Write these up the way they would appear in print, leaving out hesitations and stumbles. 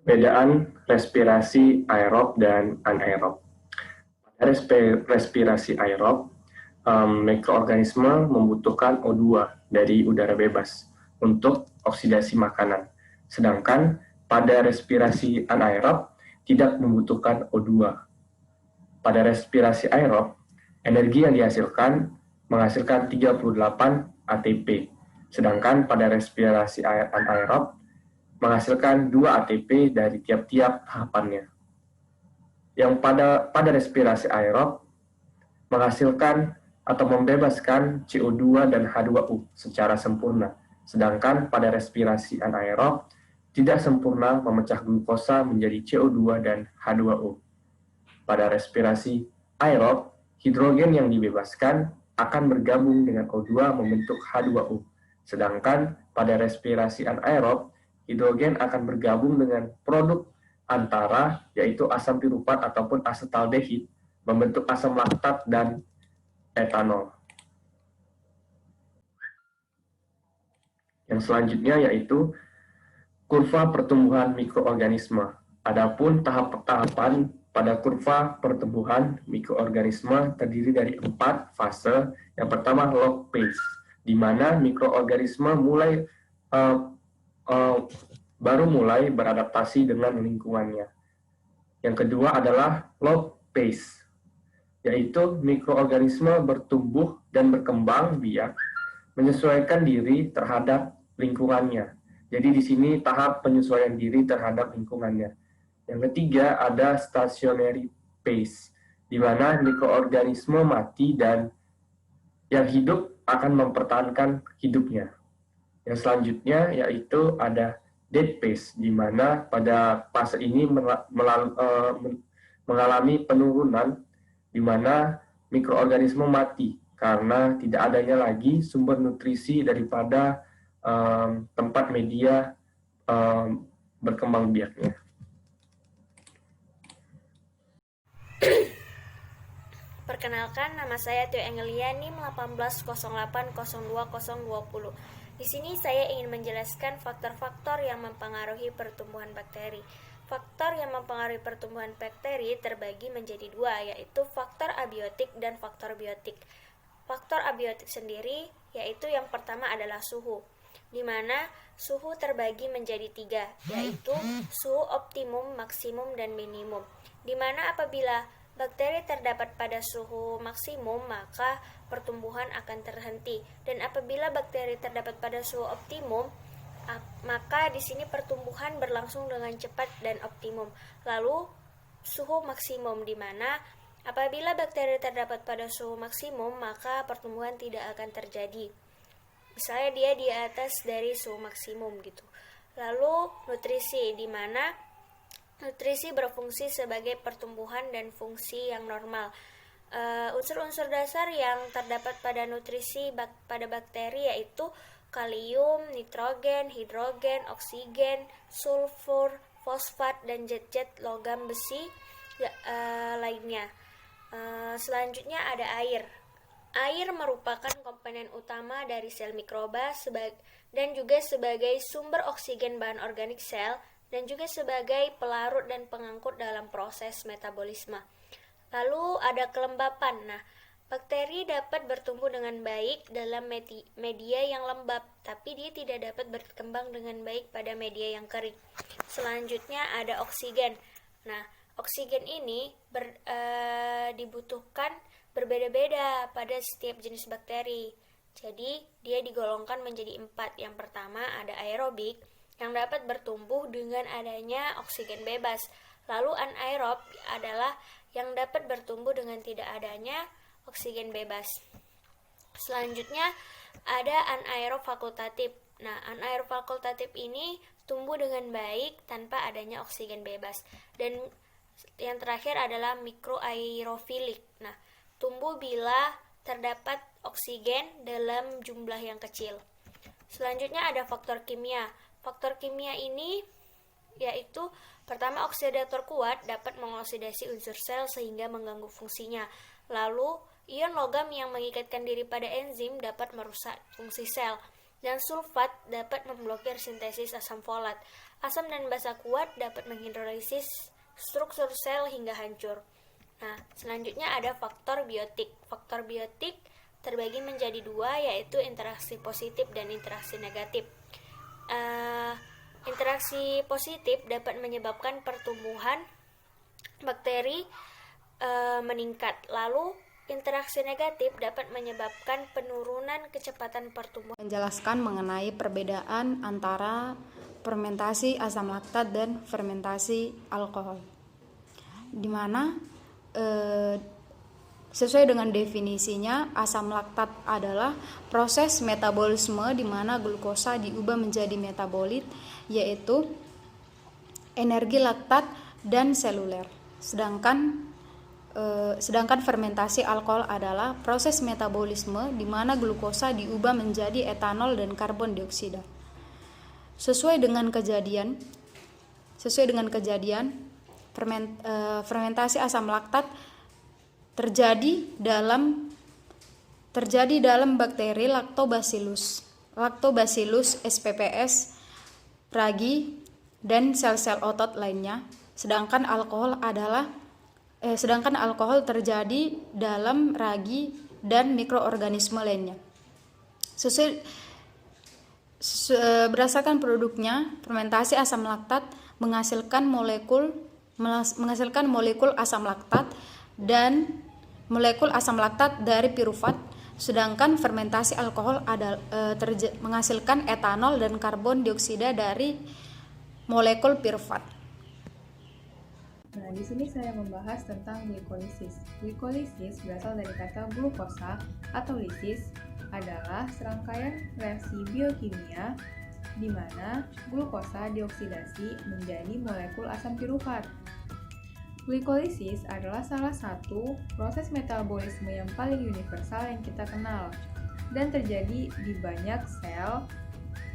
Perbedaan respirasi aerob dan anaerob. Pada respirasi aerob, mikroorganisme membutuhkan O2 dari udara bebas untuk oksidasi makanan. Sedangkan pada respirasi anaerob tidak membutuhkan O2. Pada respirasi aerob, energi yang dihasilkan menghasilkan 38 ATP. Sedangkan pada respirasi anaerob menghasilkan 2 ATP dari tiap-tiap tahapannya. Yang pada respirasi aerob menghasilkan atau membebaskan CO2 dan H2O secara sempurna, sedangkan pada respirasi anaerob tidak sempurna memecah glukosa menjadi CO2 dan H2O. Pada respirasi aerob, hidrogen yang dibebaskan akan bergabung dengan O2 membentuk H2O, sedangkan pada respirasi anaerob, hidrogen akan bergabung dengan produk antara, yaitu asam piruvat ataupun asetaldehid, membentuk asam laktat dan etanol. Yang selanjutnya yaitu kurva pertumbuhan mikroorganisme. Adapun tahap-tahapan pada kurva pertumbuhan mikroorganisme terdiri dari 4 fase. Yang pertama log phase, di mana mikroorganisme baru mulai beradaptasi dengan lingkungannya. Yang kedua adalah log phase, yaitu mikroorganisme bertumbuh dan berkembang biak menyesuaikan diri terhadap lingkungannya. Jadi di sini tahap penyesuaian diri terhadap lingkungannya. Yang ketiga ada stationary phase, di mana mikroorganisme mati dan yang hidup akan mempertahankan hidupnya. Yang selanjutnya yaitu ada dead phase, di mana pada fase ini mengalami penurunan, di mana mikroorganisme mati karena tidak adanya lagi sumber nutrisi daripada tempat media berkembang biaknya. Perkenalkan, nama saya Tio Engelia, NIM 1808020020. Di sini saya ingin menjelaskan faktor-faktor yang mempengaruhi pertumbuhan bakteri. Faktor yang mempengaruhi pertumbuhan bakteri terbagi menjadi dua, yaitu faktor abiotik dan faktor biotik. Faktor abiotik sendiri, yaitu yang pertama adalah suhu, di mana suhu terbagi menjadi tiga, yaitu suhu optimum, maksimum, dan minimum. Di mana apabila bakteri terdapat pada suhu maksimum, maka pertumbuhan akan terhenti. Dan apabila bakteri terdapat pada suhu optimum, maka di sini pertumbuhan berlangsung dengan cepat dan optimum. Lalu suhu maksimum, di mana apabila bakteri terdapat pada suhu maksimum, maka pertumbuhan tidak akan terjadi. Misalnya dia di atas dari suhu maksimum gitu. Lalu nutrisi, di mana nutrisi berfungsi sebagai pertumbuhan dan fungsi yang normal. Unsur-unsur dasar yang terdapat pada nutrisi pada bakteri yaitu kalium, nitrogen, hidrogen, oksigen, sulfur, fosfat, dan zat-zat logam besi lainnya. Selanjutnya ada air. Air merupakan komponen utama dari sel mikroba dan juga sebagai sumber oksigen bahan organik sel, dan juga sebagai pelarut dan pengangkut dalam proses metabolisme. Lalu ada kelembapan. Nah, bakteri dapat bertumbuh dengan baik dalam media yang lembab, tapi dia tidak dapat berkembang dengan baik pada media yang kering. Selanjutnya ada oksigen. Nah, oksigen ini dibutuhkan berbeda-beda pada setiap jenis bakteri. Jadi, dia digolongkan menjadi 4. Yang pertama ada aerobik, yang dapat bertumbuh dengan adanya oksigen bebas. Lalu anaerob adalah yang dapat bertumbuh dengan tidak adanya oksigen bebas. Selanjutnya ada anaerob fakultatif. Nah, anaerob fakultatif ini tumbuh dengan baik tanpa adanya oksigen bebas. Dan yang terakhir adalah mikroaerofilik. Nah, tumbuh bila terdapat oksigen dalam jumlah yang kecil. Selanjutnya ada faktor kimia. Faktor kimia ini yaitu pertama, oksidator kuat dapat mengoksidasi unsur sel sehingga mengganggu fungsinya. Lalu, ion logam yang mengikatkan diri pada enzim dapat merusak fungsi sel. dan sulfat dapat memblokir sintesis asam folat. Asam dan basa kuat dapat menghidrolisis struktur sel hingga hancur. Nah, selanjutnya ada faktor biotik. Faktor biotik terbagi menjadi dua, yaitu interaksi positif dan interaksi negatif. Interaksi positif dapat menyebabkan pertumbuhan bakteri meningkat. Lalu, interaksi negatif dapat menyebabkan penurunan kecepatan pertumbuhan. Menjelaskan mengenai perbedaan antara fermentasi asam laktat dan fermentasi alkohol, di mana sesuai dengan definisinya, asam laktat adalah proses metabolisme di mana glukosa diubah menjadi metabolit, yaitu energi laktat dan seluler. Sedangkan fermentasi alkohol adalah proses metabolisme di mana glukosa diubah menjadi etanol dan karbon dioksida. Sesuai dengan kejadian, fermentasi asam laktat terjadi dalam bakteri Lactobacillus spps, ragi, dan sel-sel otot lainnya. Sedangkan alkohol terjadi dalam ragi dan mikroorganisme lainnya. Berdasarkan produknya, fermentasi asam laktat menghasilkan molekul asam laktat dan molekul asam laktat dari pirufat, sedangkan fermentasi alkohol menghasilkan etanol dan karbon dioksida dari molekul pirufat. Nah, di sini saya membahas tentang glikolisis. Glikolisis berasal dari kata glukosa atau lisis, adalah serangkaian reaksi biokimia di mana glukosa dioksidasi menjadi molekul asam pirufat. Glikolisis adalah salah satu proses metabolisme yang paling universal yang kita kenal dan terjadi di banyak sel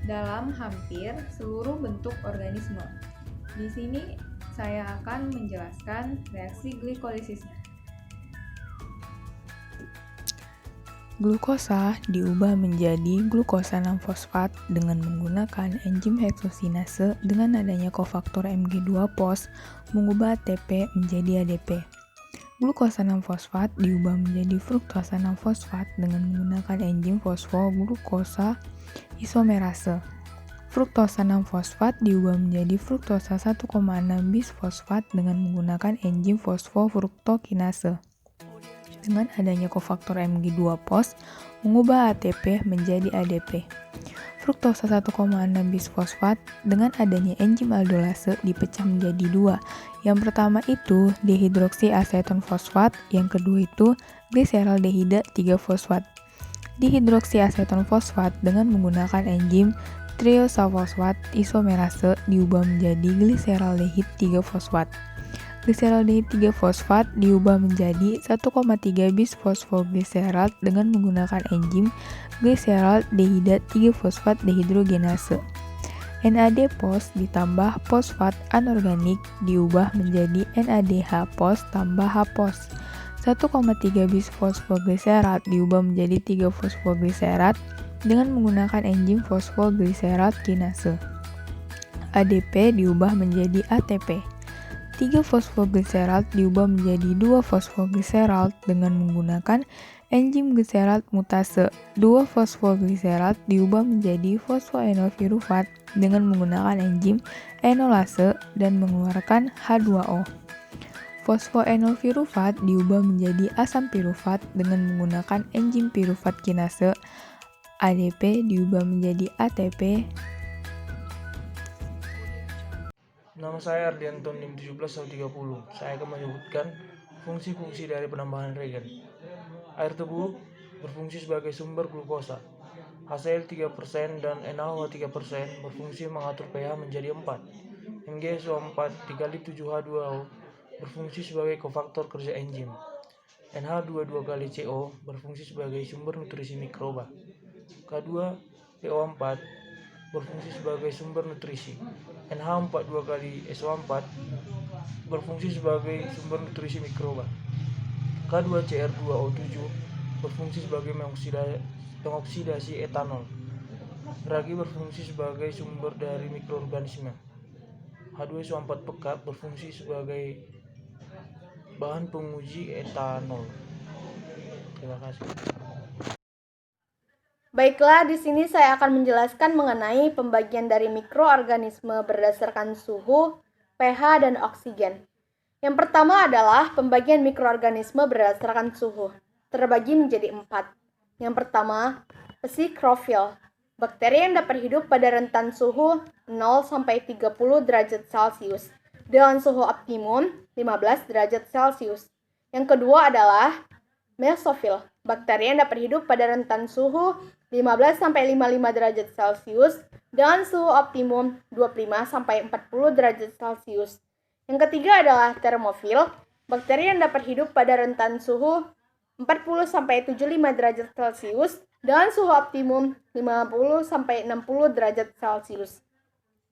dalam hampir seluruh bentuk organisme. Di sini saya akan menjelaskan reaksi glikolisisnya. Glukosa diubah menjadi glukosa 6-fosfat dengan menggunakan enzim heksokinase dengan adanya kofaktor Mg2-POS mengubah ATP menjadi ADP. Glukosa 6-fosfat diubah menjadi fruktosa 6-fosfat dengan menggunakan enzim fosfoglukosa isomerase. Fruktosa 6-fosfat diubah menjadi fruktosa 1,6 bis-fosfat dengan menggunakan enzim fosfofruktokinase. Dengan adanya kofaktor Mg2-POS mengubah ATP menjadi ADP. Fruktosa 1,6 bis-fosfat dengan adanya enzim aldolase dipecah menjadi dua. Yang pertama itu dihidroksiaseton fosfat, yang kedua itu gliseraldehida 3-fosfat. Dihidroksiaseton fosfat dengan menggunakan enzim triosafosfat isomerase diubah menjadi gliseraldehid 3-fosfat. Gliseraldehid 3-fosfat diubah menjadi 1,3 bis-fosfogliserald dengan menggunakan enzim gliseraldehida 3-fosfat dehidrogenase. NAD-POS ditambah fosfat anorganik diubah menjadi NADH-POS tambah H-POS. 1,3 bis-fosfogliserald diubah menjadi 3-fosfogliserald dengan menggunakan enzim fosfogliserald kinase. ADP diubah menjadi ATP. 3-fosfogliserald diubah menjadi 2-fosfogliserald dengan menggunakan enzim gliserald mutase. 2-fosfogliserald diubah menjadi fosfoenolpirufat dengan menggunakan enzim enolase dan mengeluarkan H2O. Fosfoenolpirufat diubah menjadi asam pirufat dengan menggunakan enzim pirufat kinase. ADP diubah menjadi ATP. Nama saya Ardianto NIM 1730. Saya akan menyebutkan fungsi-fungsi dari penambahan regen. Air tebu berfungsi sebagai sumber glukosa. HCl 3% dan NaOH 3% berfungsi mengatur pH menjadi 4. MgSO4 dikali 7H2O berfungsi sebagai kofaktor kerja enzim. NH22 kali CO berfungsi sebagai sumber nutrisi mikroba. K2PO4 berfungsi sebagai sumber nutrisi. NH42 kali SO4 berfungsi sebagai sumber nutrisi mikroba. K2CR2O7 berfungsi sebagai pengoksidasi etanol. Ragi berfungsi sebagai sumber dari mikroorganisme. H2SO4 pekat berfungsi sebagai bahan penguji etanol. Terima kasih. Baiklah, di sini saya akan menjelaskan mengenai pembagian dari mikroorganisme berdasarkan suhu, pH, dan oksigen. Yang pertama adalah pembagian mikroorganisme berdasarkan suhu, terbagi menjadi 4. Yang pertama, psikrofil, bakteri yang dapat hidup pada rentan suhu 0-30 derajat Celcius, dengan suhu optimum 15 derajat Celcius. Yang kedua adalah mesofil, bakteri yang dapat hidup pada rentan suhu 15-55 derajat Celcius dengan suhu optimum 25-40 derajat Celcius. Yang ketiga adalah termofil, bakteri yang dapat hidup pada rentan suhu 40-75 derajat Celcius dengan suhu optimum 50-60 derajat Celcius.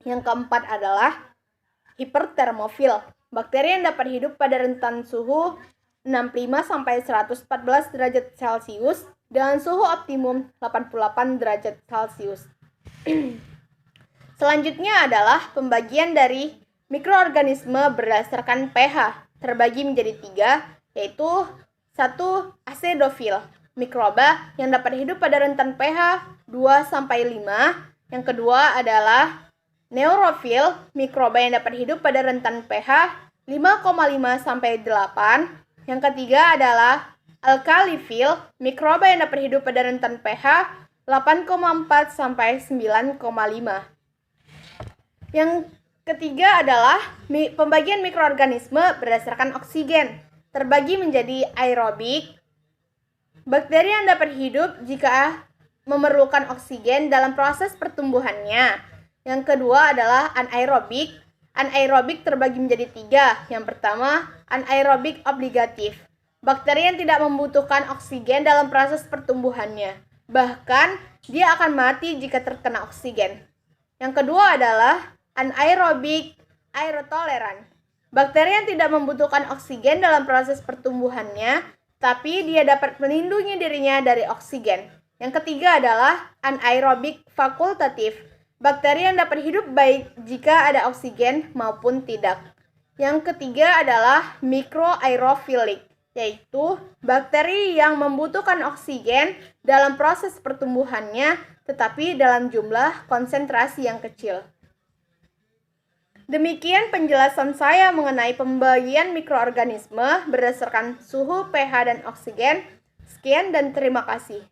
Yang keempat adalah hipertermofil, bakteri yang dapat hidup pada rentan suhu 65-114 derajat Celcius dengan suhu optimum 88 derajat Celcius. Selanjutnya adalah pembagian dari mikroorganisme berdasarkan pH, terbagi menjadi 3, yaitu 1. Acidofil, mikroba yang dapat hidup pada rentan pH 2-5. Yang kedua adalah neurofil, mikroba yang dapat hidup pada rentan pH 5,5-8. Yang ketiga adalah alkalifil, mikroba yang dapat hidup pada rentan pH 8,4-9,5. Yang ketiga adalah pembagian mikroorganisme berdasarkan oksigen, terbagi menjadi aerobik, bakteri yang dapat hidup jika memerlukan oksigen dalam proses pertumbuhannya. Yang kedua adalah anaerobik. Anaerobik terbagi menjadi 3. Yang pertama, anaerobik obligatif, bakteri yang tidak membutuhkan oksigen dalam proses pertumbuhannya. Bahkan, dia akan mati jika terkena oksigen. Yang kedua adalah anaerobik aerotoleran, bakteri yang tidak membutuhkan oksigen dalam proses pertumbuhannya, tapi dia dapat melindungi dirinya dari oksigen. Yang ketiga adalah anaerobik fakultatif, bakteri yang dapat hidup baik jika ada oksigen maupun tidak. Yang ketiga adalah mikroaerofilik, yaitu bakteri yang membutuhkan oksigen dalam proses pertumbuhannya, tetapi dalam jumlah konsentrasi yang kecil. Demikian penjelasan saya mengenai pembagian mikroorganisme berdasarkan suhu, pH, dan oksigen. Sekian dan terima kasih.